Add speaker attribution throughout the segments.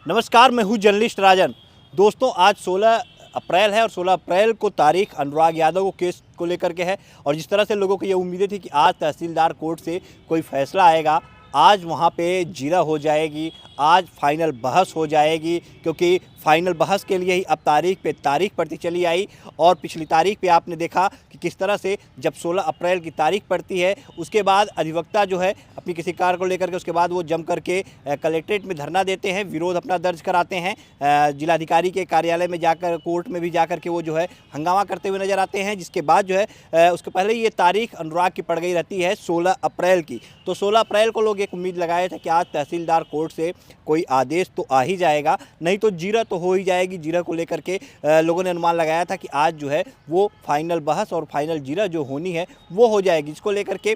Speaker 1: नमस्कार, मैं हूं जर्नलिस्ट राजन। दोस्तों, आज 16 अप्रैल है और 16 अप्रैल को तारीख अनुराग यादव को केस को लेकर के है। और जिस तरह से लोगों को ये उम्मीदें थी कि आज तहसीलदार कोर्ट से कोई फैसला आएगा, आज वहाँ पे जिरह हो जाएगी, आज फाइनल बहस हो जाएगी, क्योंकि फाइनल बहस के लिए ही अब तारीख पे तारीख पड़ती चली आई। और पिछली तारीख पे आपने देखा कि किस तरह से जब 16 अप्रैल की तारीख पड़ती है, उसके बाद अधिवक्ता जो है अपनी किसी कार्य को लेकर के उसके बाद वो जम करके कलेक्ट्रेट में धरना देते हैं, विरोध अपना दर्ज कराते हैं, जिलाधिकारी के कार्यालय में जाकर, कोर्ट में भी जाकर के वो जो है हंगामा करते हुए नजर आते हैं। जिसके बाद जो है उसके पहले ये तारीख अनुराग की पड़ गई रहती है 16 अप्रैल की। तो 16 अप्रैल को लोग एक उम्मीद लगाए थे कि आज तहसीलदार कोर्ट से कोई आदेश तो आ ही जाएगा, नहीं तो जिरह तो हो ही जाएगी। जिरह को लेकर के लोगों ने अनुमान लगाया था कि आज जो है वो फाइनल बहस और फाइनल जिरह जो होनी है वो हो जाएगी। जिसको लेकर के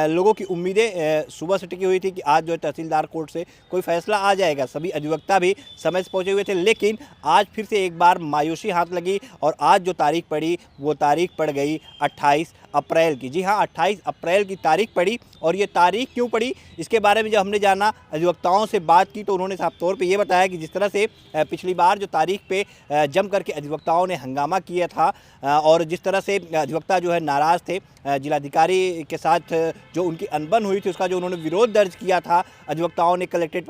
Speaker 1: लोगों की उम्मीदें सुबह से टिकी हुई थी कि आज जो है तहसीलदार कोर्ट से कोई फैसला आ जाएगा। सभी अधिवक्ता भी समय से पहुंचे हुए थे, लेकिन आज फिर से एक बार मायूसी हाथ लगी और आज जो तारीख पड़ी वो तारीख पड़ गई 28 अप्रैल की। जी हाँ, 28 अप्रैल की तारीख पड़ी। और ये तारीख क्यों पड़ी, इसके बारे में जब हमने जाना, अधिवक्ताओं से बात की, तो उन्होंने साफ तौर पे ये बताया कि जिस तरह से पिछली बार जो तारीख पे जम करके अधिवक्ताओं ने हंगामा किया था और जिस तरह से अधिवक्ता जो है नाराज़ थे जिलाधिकारी के साथ, जो उनकी अनबन हुई थी उसका जो उन्होंने विरोध दर्ज किया था, अधिवक्ताओं ने कलेक्ट्रेट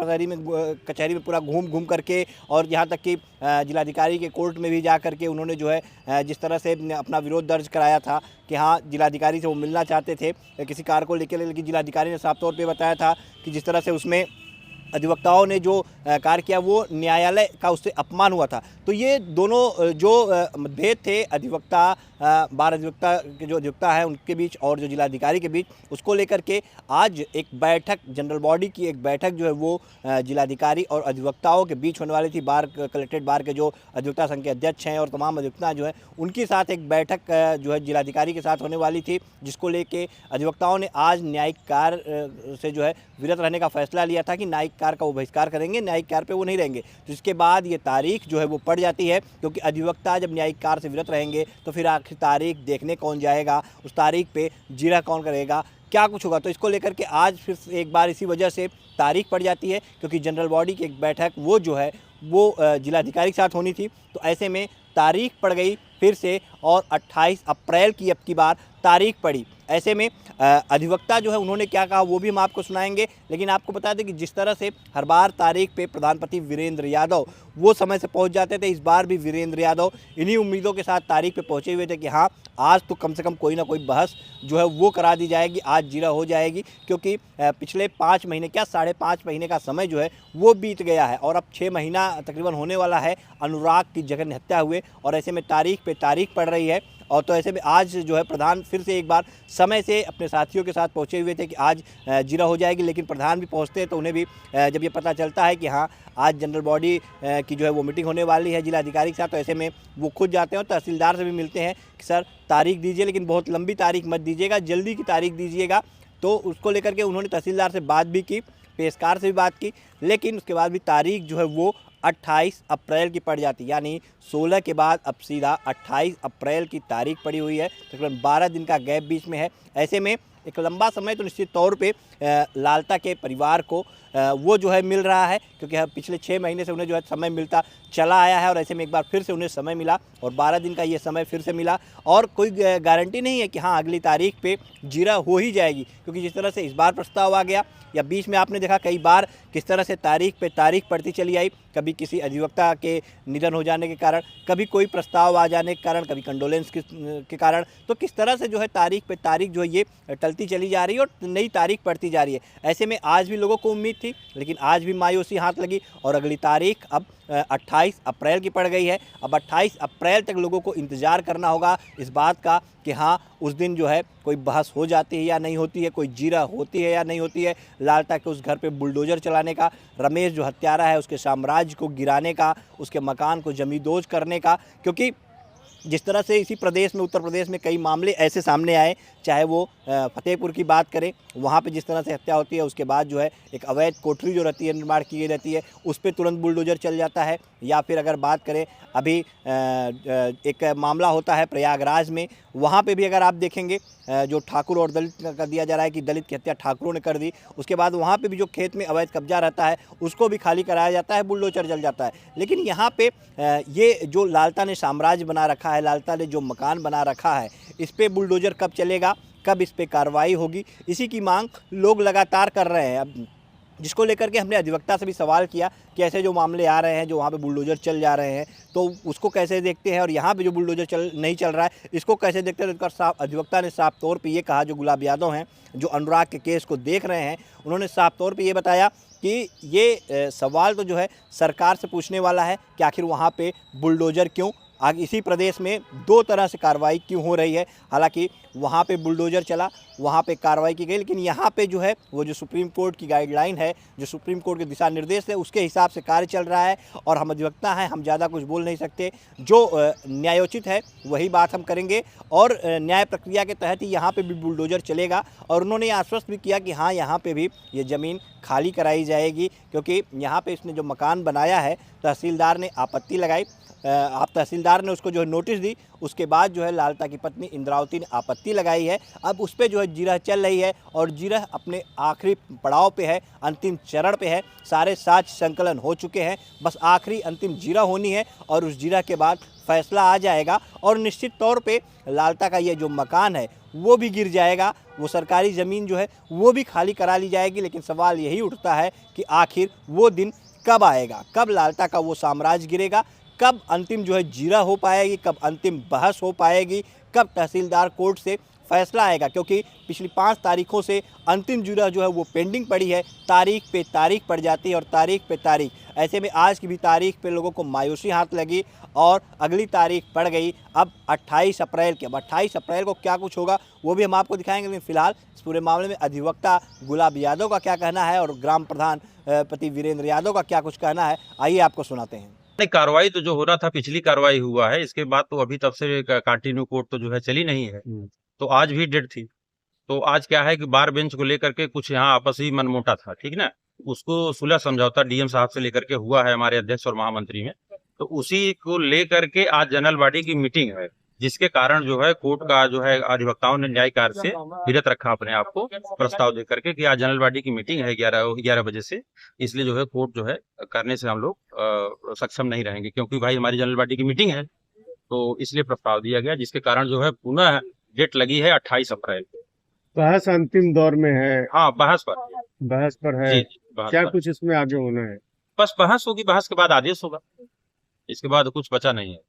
Speaker 1: कचहरी में पूरा घूम घूम करके और यहाँ तक कि जिलाधिकारी के कोर्ट में भी जा करके उन्होंने जो है जिस तरह से अपना विरोध दर्ज कराया था कि हाँ, जिलाधिकारी से वो मिलना चाहते थे किसी कार्य को लेकर, लेकिन जिलाधिकारी ने साफ तौर पे बताया था कि जिस तरह से उसमें अधिवक्ताओं ने जो कार्य किया वो न्यायालय का उससे अपमान हुआ था। तो ये दोनों जो मतभेद थे अधिवक्ता, बार अधिवक्ता के जो अधिवक्ता है उनके बीच और जो जिलाधिकारी के बीच, उसको लेकर के आज एक बैठक, जनरल बॉडी की एक बैठक जो है वो जिलाधिकारी और अधिवक्ताओं के बीच होने वाली थी। बार कलेक्ट्रेट बार के जो अधिवक्ता संघ के अध्यक्ष हैं और तमाम अधिवक्ता जो है उनके साथ एक बैठक जो है जिलाधिकारी के साथ होने वाली थी, जिसको लेके अधिवक्ताओं ने आज न्यायिक कार्य से जो है विरत रहने का फैसला लिया था कि न्यायिक कार्य का वो बहिष्कार करेंगे, न्यायिक कार्य पे वो नहीं रहेंगे। जिसके बाद ये तारीख जो है वो पड़ जाती है, क्योंकि अधिवक्ता जब न्यायिक कार्य से विरत रहेंगे तो फिर आखिर तारीख देखने कौन जाएगा, उस तारीख पे जिरह कौन करेगा, क्या कुछ होगा। तो इसको लेकर के आज फिर एक बार इसी वजह से तारीख पड़ जाती है, क्योंकि जनरल बॉडी की एक बैठक वो जो है वो जिलाधिकारी के साथ होनी थी। तो ऐसे में तारीख पड़ गई फिर से और 28 अप्रैल की अब की बार तारीख पड़ी। ऐसे में अधिवक्ता जो है उन्होंने क्या कहा वो भी हम आपको सुनाएंगे, लेकिन आपको बता दें कि जिस तरह से हर बार तारीख पे प्रधानपति वीरेंद्र यादव वो समय से पहुंच जाते थे, इस बार भी वीरेंद्र यादव इन्हीं उम्मीदों के साथ तारीख पे पहुंचे हुए थे कि हाँ, आज तो कम से कम कोई ना कोई बहस जो है वो करा दी जाएगी, आज जिरह हो जाएगी। क्योंकि पिछले 5 महीने, क्या 5.5 महीने का समय जो है वो बीत गया है और अब 6 महीना तकरीबन होने वाला है अनुराग की जघन्य हत्या हुए, और ऐसे में तारीख पे तारीख पड़ रही है। और तो ऐसे में आज जो है प्रधान फिर से एक बार समय से अपने साथियों के साथ पहुंचे हुए थे कि आज जिरह हो जाएगी, लेकिन प्रधान भी पहुंचते हैं तो उन्हें भी जब ये पता चलता है कि हाँ, आज जनरल बॉडी की जो है वो मीटिंग होने वाली है जिलाधिकारी के साथ, तो ऐसे में वो खुद जाते हैं और तहसीलदार से भी मिलते हैं कि सर तारीख दीजिए, लेकिन बहुत लंबी तारीख मत दीजिएगा, जल्दी की तारीख दीजिएगा। तो उसको लेकर के उन्होंने तहसीलदार से बात भी की, पेशकार से भी बात की, लेकिन उसके बाद भी तारीख जो है वो 28 अप्रैल की पड़ जाती, यानी 16 के बाद अब सीधा 28 अप्रैल की तारीख पड़ी हुई है। तकरीबन 12 दिन का गैप बीच में है। ऐसे में एक लंबा समय तो निश्चित तौर पे लालता के परिवार को वो जो है मिल रहा है, क्योंकि पिछले 6 महीने से उन्हें जो है समय मिलता चला आया है और ऐसे में एक बार फिर से उन्हें समय मिला और 12 दिन का ये समय फिर से मिला। और कोई गारंटी नहीं है कि हाँ, अगली तारीख पे जिरह हो ही जाएगी, क्योंकि जिस तरह से इस बार प्रस्ताव आ गया या बीच में आपने देखा कई बार किस तरह से तारीख पे तारीख पड़ती चली आई, कभी किसी अधिवक्ता के निधन हो जाने के कारण, कभी कोई प्रस्ताव आ जाने के कारण, कभी कंडोलेंस के कारण, तो किस तरह से जो है तारीख पे तारीख जो है ये टलती चली जा रही है और नई तारीख पड़ती जा रही है। ऐसे में आज भी लोगों को उम्मीद थी, लेकिन आज भी मायूसी हाथ लगी और अगली तारीख अब 28 अप्रैल की पड़ गई है। अब 28 अप्रैल तक लोगों को इंतज़ार करना होगा इस बात का कि हाँ, उस दिन जो है कोई बहस हो जाती है या नहीं होती है, कोई जिरह होती है या नहीं होती है, लालता के उस घर पे बुलडोज़र चलाने का, रमेश जो हत्यारा है उसके साम्राज्य को गिराने का, उसके मकान को जमींदोज करने का। क्योंकि जिस तरह से इसी प्रदेश में, उत्तर प्रदेश में कई मामले ऐसे सामने आए चाहे वो फतेहपुर की बात करें, वहाँ पे जिस तरह से हत्या होती है, उसके बाद जो है एक अवैध कोठरी जो रहती है निर्माण की गई रहती है, उस पर तुरंत बुलडोजर चल जाता है। या फिर अगर बात करें अभी एक मामला होता है प्रयागराज में, वहाँ पे भी अगर आप देखेंगे जो ठाकुर और दलित का दिया जा रहा है कि दलित की हत्या ठाकुरों ने कर दी, उसके बाद वहाँ पे भी जो खेत में अवैध कब्जा रहता है उसको भी खाली कराया जाता है, बुलडोजर चल जाता है। लेकिन यहाँ पे ये जो लालता ने साम्राज्य बना रखा है, लालता ने जो मकान बना रखा है, इस पर बुलडोजर कब चलेगा, कब इस पर कार्रवाई होगी, इसी की मांग लोग लगातार कर रहे हैं। अब जिसको लेकर के हमने अधिवक्ता से भी सवाल किया कि ऐसे जो मामले आ रहे हैं, जो वहाँ पे बुलडोजर चल जा रहे हैं, तो उसको कैसे देखते हैं, और यहाँ पे जो बुलडोजर नहीं चल रहा है इसको कैसे देखते हैं। तो अधिवक्ता ने साफ तौर पे ये कहा, जो गुलाब यादव हैं जो अनुराग के केस को देख रहे हैं, उन्होंने साफ तौर पे ये बताया कि ये सवाल तो जो है सरकार से पूछने वाला है कि आखिर वहाँ पे बुलडोजर क्यों, आगे इसी प्रदेश में दो तरह से कार्रवाई क्यों हो रही है। हालांकि वहाँ पे बुलडोजर चला, वहाँ पे कार्रवाई की गई, लेकिन यहाँ पे जो है वो जो सुप्रीम कोर्ट की गाइडलाइन है, जो सुप्रीम कोर्ट के दिशा निर्देश है, उसके हिसाब से कार्य चल रहा है। और हम अधिवक्ता हैं, हम ज़्यादा कुछ बोल नहीं सकते, जो न्यायोचित है वही बात हम करेंगे, और न्याय प्रक्रिया के तहत ही यहाँ पर भी बुलडोजर चलेगा। और उन्होंने आश्वस्त भी किया कि हाँ, यहाँ पर भी ये ज़मीन खाली कराई जाएगी, क्योंकि यहाँ पे इसने जो मकान बनाया है, तहसीलदार ने आपत्ति लगाई। आप तहसीलदार ने उसको जो है नोटिस दी, उसके बाद जो है लालता की पत्नी इंद्रावती ने आपत्ति लगाई है। अब उस पर जो है जिरह चल रही है, और जिरह अपने आखिरी पड़ाव पे है, अंतिम चरण पे है। सारे साक्ष्य संकलन हो चुके हैं, बस आखिरी अंतिम जिरह होनी है, और उस जिरह के बाद फैसला आ जाएगा। और निश्चित तौर पे लालता का ये जो मकान है वो भी गिर जाएगा, वो सरकारी ज़मीन जो है वो भी खाली करा ली जाएगी। लेकिन सवाल यही उठता है कि आखिर वो दिन कब आएगा, कब लालता का वो साम्राज्य गिरेगा, कब अंतिम जो है जिरह हो पाएगी, कब अंतिम बहस हो पाएगी, कब तहसीलदार कोर्ट से फैसला आएगा। क्योंकि पिछली 5 तारीखों से अंतिम जिरह जो है वो पेंडिंग पड़ी है, तारीख पे तारीख पड़ जाती है और तारीख पे तारीख। ऐसे में आज की भी तारीख पे लोगों को मायूसी हाथ लगी और अगली तारीख पड़ गई अब 28 अप्रैल की। अब 28 अप्रैल को क्या कुछ होगा वो भी हम आपको दिखाएंगे, लेकिन फिलहाल इस पूरे मामले में अधिवक्ता गुलाब यादव का क्या कहना है और ग्राम प्रधान पति वीरेंद्र यादव का क्या कुछ कहना है, आइए आपको सुनाते हैं।
Speaker 2: नहीं, कार्रवाई तो जो हो रहा था पिछली कार्रवाई हुआ है, इसके बाद तो अभी तब से कंटिन्यू कोर्ट तो जो है चली नहीं है। तो आज भी डेट थी, तो आज क्या है कि बार बेंच को लेकर के कुछ यहाँ आपसी मनमुटा था, ठीक ना, उसको सुलह समझौता डीएम साहब से लेकर के हुआ है हमारे अध्यक्ष और महामंत्री में। तो उसी को लेकर के आज जनरल बॉडी की मीटिंग है, जिसके कारण जो है कोर्ट का जो है अधिवक्ताओं ने न्याय कार्य से विरत रखा अपने आप को, प्रस्ताव दे करके कि आज जनरल बॉडी की मीटिंग है 11 बजे से, इसलिए जो है कोर्ट जो है करने से हम लोग सक्षम नहीं रहेंगे, क्योंकि भाई हमारी जनरल बॉडी की मीटिंग है, तो इसलिए प्रस्ताव दिया गया, जिसके कारण जो है पुनः डेट लगी है 28 अप्रैल।
Speaker 3: बहस अंतिम दौर में है।
Speaker 2: हाँ, बहस पर है।
Speaker 3: जी,
Speaker 2: बहस
Speaker 3: क्या
Speaker 2: पर
Speaker 3: कुछ इसमें आगे होना है?
Speaker 2: बस बहस होगी, बहस के बाद आदेश होगा, इसके बाद कुछ बचा नहीं है।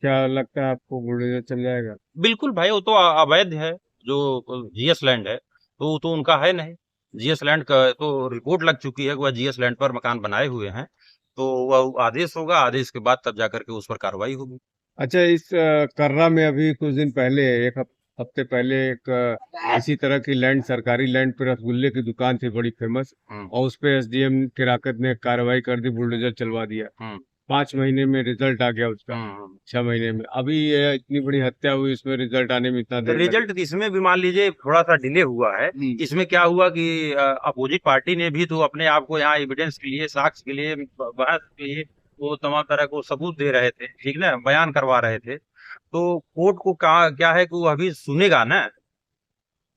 Speaker 3: क्या लगता है आपको बुलडोजर चल जाएगा?
Speaker 2: बिल्कुल भाई, वो तो अवैध है, जो जीएस लैंड है तो वो तो उनका है नहीं। जीएस लैंड का तो रिपोर्ट लग चुकी है कि वह जीएस लैंड पर मकान बनाए हुए हैं, तो वह आदेश होगा, आदेश के बाद तब जाकर के उस पर कार्रवाई होगी।
Speaker 3: अच्छा, इस कर्रा में अभी कुछ दिन पहले एक हफ्ते पहले एक इसी तरह की लैंड, सरकारी लैंड पे रसगुल्ले की दुकान थी बड़ी फेमस, और उस पे एसडीएम किराकत ने कार्रवाई कर दी, बुलडोजर चलवा दिया। 5 महीने में रिजल्ट आ गया उसका, 6 महीने में। अभी ये इतनी बड़ी हत्या हुई, इसमें रिजल्ट आने में इतना देर
Speaker 2: रिजल्ट इसमें भी मान लीजिए थोड़ा सा डिले हुआ है। इसमें क्या हुआ कि अपोजिट पार्टी ने भी तो अपने आप को यहाँ एविडेंस के लिए, साक्ष्य के लिए, बहस के लिए वो तमाम तरह को सबूत दे रहे थे, ठीक ना, बयान करवा रहे थे। तो कोर्ट को क्या है कि वो अभी सुनेगा ना,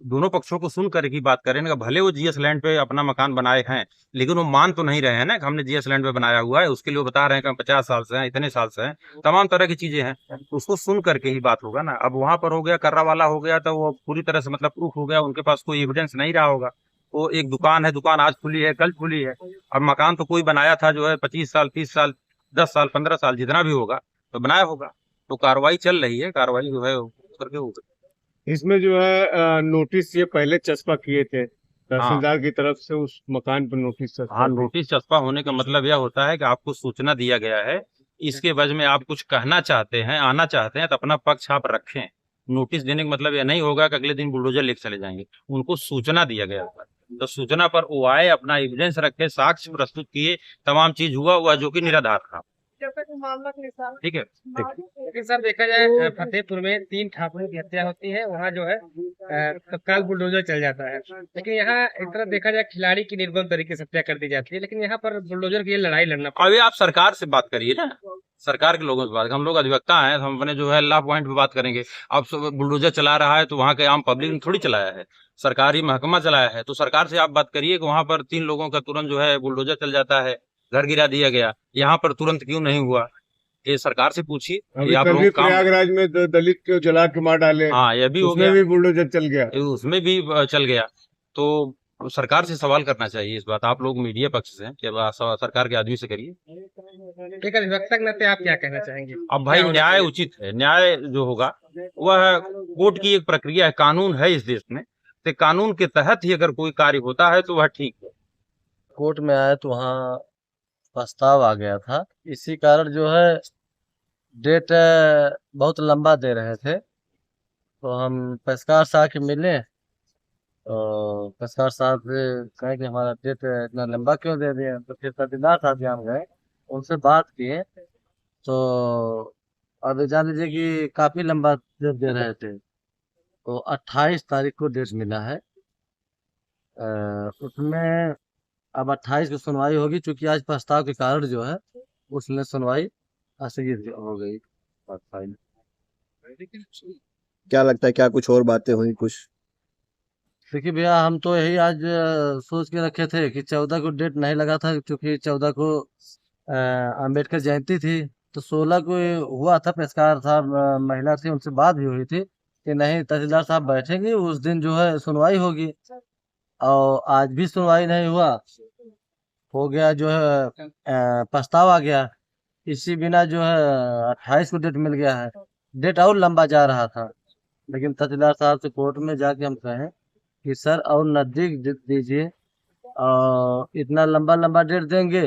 Speaker 2: दोनों पक्षों को सुन कर की बात करें ना। भले वो जीएस लैंड पे अपना मकान बनाए हैं, लेकिन वो मान तो नहीं रहे हैं ना कि हमने जीएस लैंड पे बनाया हुआ है। उसके लिए वो बता रहे हैं कि हम 50 साल से हैं, इतने साल से हैं, तमाम तरह की चीजें हैं, तो उसको सुन करके ही बात होगा ना। अब वहां पर हो गया, कर्रा वाला हो गया, तो वो पूरी तरह से मतलब प्रूफ हो गया, उनके पास कोई एविडेंस नहीं रहा होगा। वो एक दुकान है, दुकान आज खुली है, कल खुली है, अब मकान तो कोई बनाया था जो है 25 साल, 30 साल, 10 साल, 15 साल, जितना भी होगा तो बनाया होगा। तो कार्रवाई चल रही है, कार्रवाई जो है करके होगा।
Speaker 3: इसमें जो है नोटिस ये पहले चस्पा किए थे तहसीलदार की तरफ से, उस मकान पर नोटिस चस्पा।
Speaker 2: हाँ, नोटिस चस्पा होने का मतलब यह होता है कि आपको सूचना दिया गया है, इसके वजह में आप कुछ कहना चाहते हैं, आना चाहते हैं, तो अपना पक्ष आप रखें। नोटिस देने का मतलब यह नहीं होगा कि अगले दिन बुलडोजर लेकर चले जाएंगे, उनको सूचना दिया गया है, तो सूचना पर वो आए, अपना एविडेंस रखे, साक्ष्य प्रस्तुत किए, तमाम चीज हुआ जो कि निराधार था। ठीक है।
Speaker 4: लेकिन सर देखा जाए फतेहपुर में 3 ठाकुरों की हत्या होती है, वहाँ जो है तत्काल बुलडोजर चल जाता है। लेकिन यहाँ एक तरह देखा जाए खिलाड़ी की निर्मम तरीके से हत्या कर दी जाती है, लेकिन यहाँ पर बुलडोजर की लड़ाई लड़ना पड़ता
Speaker 2: अभी आप सरकार से बात करिए ना, सरकार के लोगों से बात, हम लोग अधिवक्ता हैं, हम अपने जो है लॉ पॉइंट पे बात करेंगे। अब बुलडोजर चला रहा है तो वहाँ के आम पब्लिक ने थोड़ी चलाया है, सरकारी महकमा चलाया है। तो सरकार से आप बात करिए कि वहाँ पर 3 लोगों का तुरंत जो है बुलडोजर चल जाता है, घर गिरा दिया गया, यहाँ पर तुरंत क्यों नहीं हुआ? ये सरकार से पूछिए।
Speaker 3: अभी
Speaker 2: ये आप
Speaker 3: कल
Speaker 2: लोग
Speaker 3: भी
Speaker 2: काम,
Speaker 3: प्रयागराज में दलित को जला के मार डाले,
Speaker 2: हाँ ये भी हो
Speaker 3: उसमें
Speaker 2: गया,
Speaker 3: भी बुलडोजर चल गया।
Speaker 2: उसमें भी चल गया। तो सरकार से सवाल करना चाहिए इस बात, आप लोग मीडिया पक्ष से हैं कि अब सरकार के आदमी से करिए।
Speaker 4: है। एक अधिवक्ता के नाते आप क्या कहना चाहेंगे?
Speaker 2: अब भाई
Speaker 4: क्या होना
Speaker 2: न्याय
Speaker 4: चाहिए?
Speaker 2: उचित है, न्याय जो होगा वह कोर्ट की एक प्रक्रिया है, कानून है इस देश में, तो कानून के तहत ही अगर कोई कार्य होता है तो वह ठीक है।
Speaker 5: कोर्ट में आया तो वहाँ प्रस्ताव आ गया था, इसी कारण जो है डेट बहुत लंबा दे रहे थे। तो हम पेशकार साहब के मिले, तो पेशकार साहब से कहे कि हमारा डेट इतना लंबा क्यों दे दिया। तो फिर तहसीलदार साहब यहाँ गए, उनसे बात किए, तो अब जान लीजिए कि काफ़ी लंबा डेट दे रहे थे। तो 28 तारीख को डेट मिला है। उसमें अब 28 को सुनवाई होगी, क्योंकि आज प्रस्ताव के कारण जो है उसमें सुनवाई स्थगित हो गई।
Speaker 1: क्या लगता है, क्या कुछ और बातें हुई कुछ?
Speaker 5: देखिए भैया, हम तो यही आज सोच के रखे थे कि 14 को डेट नहीं लगा था, क्योंकि 14 को अंबेडकर जयंती थी। तो 16 को ये हुआ था, पेशकार साहब महिला थी, उनसे बात भी हुई थी कि नहीं तहसीलदार साहब बैठेंगे, उस दिन जो है सुनवाई होगी। और आज भी सुनवाई नहीं हुआ, हो गया जो है प्रस्ताव आ गया। इसी बिना जो है 28 को डेट मिल गया है। डेट और लंबा जा रहा था, लेकिन तहसीलदार साहब से कोर्ट में जाके हम कहें कि सर और नज़दीक दीजिए, और इतना लंबा लंबा डेट देंगे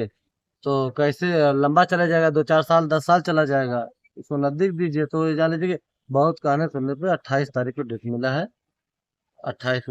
Speaker 5: तो कैसे लंबा चला जाएगा, 2-4 साल 10 साल चला जाएगा। इसको नज़दीक दीजिए। तो ये जान लीजिए कि बहुत कहने सुनने पे 28 तारीख को डेट मिला है। 28